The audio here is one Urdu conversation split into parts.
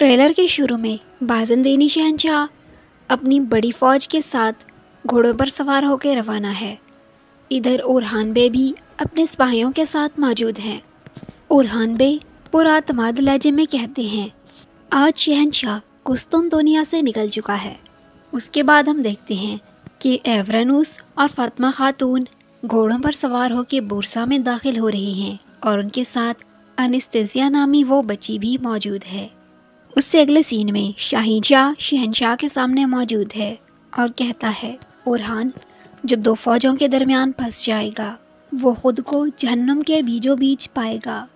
ٹریلر کے شروع میں بازندینی شہنشاہ اپنی بڑی فوج کے ساتھ گھوڑوں پر سوار ہو کے روانہ ہے۔ ادھر اورحان بے بھی اپنے سپاہیوں کے ساتھ موجود ہیں۔ اورحان بے پراعتماد لہجے میں کہتے ہیں، آج شہنشاہ قسطن دنیا سے نکل چکا ہے۔ اس کے بعد ہم دیکھتے ہیں کہ ایورانوس اور فاطمہ خاتون گھوڑوں پر سوار ہو کے بورسا میں داخل ہو رہی ہیں اور ان کے ساتھ انستیزیا نامی وہ بچی بھی موجود ہے۔ اس سے اگلے سین میں شاہین شاہ شہنشاہ کے سامنے موجود ہے اور کہتا ہے، اورحان جو دو فوجوں کے درمیان پھنس جائے گا وہ خود کو جہنم کے بیچوں بیچ پائے گا۔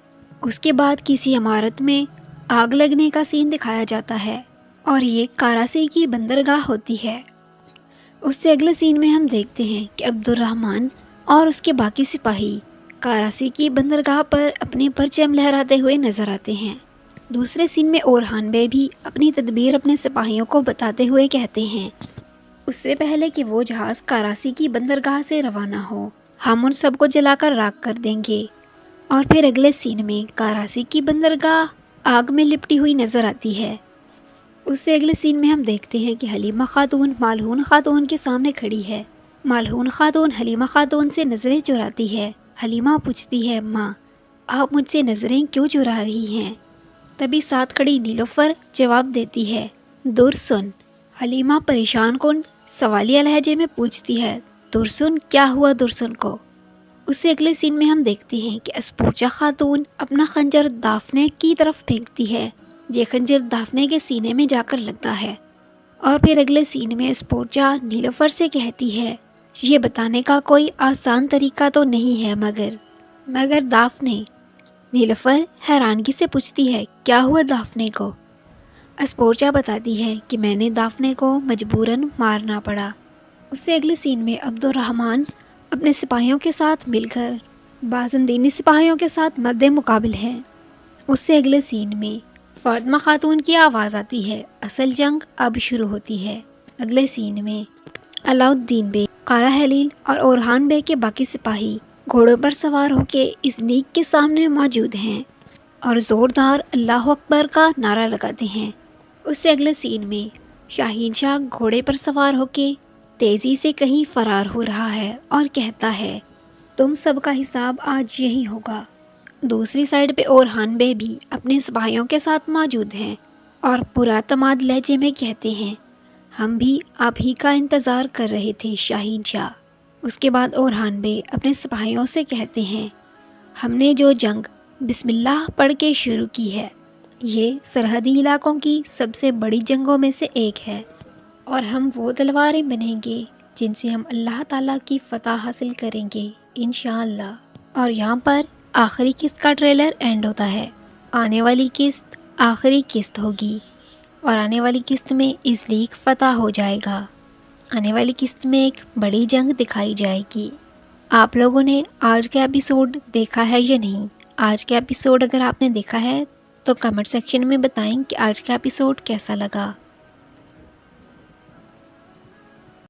اس کے بعد کسی عمارت میں آگ لگنے کا سین دکھایا جاتا ہے اور یہ کاراسی کی بندرگاہ ہوتی ہے۔ اس سے اگلے سین میں ہم دیکھتے ہیں کہ عبد الرحمن اور اس کے باقی سپاہی کاراسی کی بندرگاہ پر اپنے پرچم لہراتے ہوئے نظر آتے ہیں۔ دوسرے سین میں اورحان بے بھی اپنی تدبیر اپنے سپاہیوں کو بتاتے ہوئے کہتے ہیں، اس سے پہلے کہ وہ جہاز کاراسی کی بندرگاہ سے روانہ ہو ہم ان سب کو جلا کر راکھ کر دیں گے۔ اور پھر اگلے سین میں کاراسی کی بندرگاہ آگ میں لپٹی ہوئی نظر آتی ہے۔ اس سے اگلے سین میں ہم دیکھتے ہیں کہ حلیمہ خاتون مالہون خاتون کے سامنے کھڑی ہے۔ مالہون خاتون حلیمہ خاتون سے نظریں چراتی ہے۔ حلیمہ پوچھتی ہے، ماں آپ مجھ سے نظریں کیوں چرا رہی ہیں؟ تبھی ساتھ کھڑی نیلوفر جواب دیتی ہے، درسن۔ حلیمہ پریشان کن سوالیہ لہجے میں پوچھتی ہے، درسن کیا ہوا درسن کو؟ اس سے اگلے سین میں ہم دیکھتے ہیں کہ اسپوچا خاتون اپنا خنجر دافنے کی طرف پھینکتی ہے۔ یہ خنجر دافنے کے سینے میں جا کر لگتا ہے اور پھر اگلے سین میں اسپوچا نیلوفر سے کہتی ہے، یہ بتانے کا کوئی آسان طریقہ تو نہیں ہے مگر دافنے۔ نیلوفر حیرانگی سے پوچھتی ہے، کیا ہوا دافنے کو؟ اسپوچا بتاتی ہے کہ میں نے دافنے کو مجبوراً مارنا پڑا۔ اس سے اگلے سین میں عبد الرحمن اپنے سپاہیوں کے ساتھ مل کر بازندینی سپاہیوں کے ساتھ مد مقابل ہیں۔ اس سے اگلے سین میں فاطمہ خاتون کی آواز آتی ہے، اصل جنگ اب شروع ہوتی ہے۔ اگلے سین میں علاؤالدین بے، قارا حلیل اور اورحان بے کے باقی سپاہی گھوڑوں پر سوار ہو کے اس نیک کے سامنے موجود ہیں اور زوردار اللہ اکبر کا نعرہ لگاتے ہیں۔ اس سے اگلے سین میں شاہین شاہ گھوڑے پر سوار ہو کے تیزی سے کہیں فرار ہو رہا ہے اور کہتا ہے، تم سب کا حساب آج یہی ہوگا۔ دوسری سائڈ پہ اورحان بے بھی اپنے سپاہیوں کے ساتھ موجود ہیں اور پراعتماد لہجے میں کہتے ہیں، ہم بھی آپ ہی کا انتظار کر رہے تھے شاہین شاہ۔ اس کے بعد اورحان بے اپنے سپاہیوں سے کہتے ہیں، ہم نے جو جنگ بسم اللہ پڑھ کے شروع کی ہے یہ سرحدی علاقوں کی سب سے بڑی جنگوں میں سے ایک ہے اور ہم وہ تلواریں بنیں گے جن سے ہم اللہ تعالیٰ کی فتح حاصل کریں گے انشاءاللہ۔ اور یہاں پر آخری قسط کا ٹریلر اینڈ ہوتا ہے۔ آنے والی قسط آخری قسط ہوگی اور آنے والی قسط میں ازلیق فتح ہو جائے گا۔ آنے والی قسط میں ایک بڑی جنگ دکھائی جائے گی۔ آپ لوگوں نے آج کا ایپیسوڈ دیکھا ہے یا نہیں؟ آج کا ایپیسوڈ اگر آپ نے دیکھا ہے تو کمنٹ سیکشن میں بتائیں کہ آج کا ایپیسوڈ کیسا لگا۔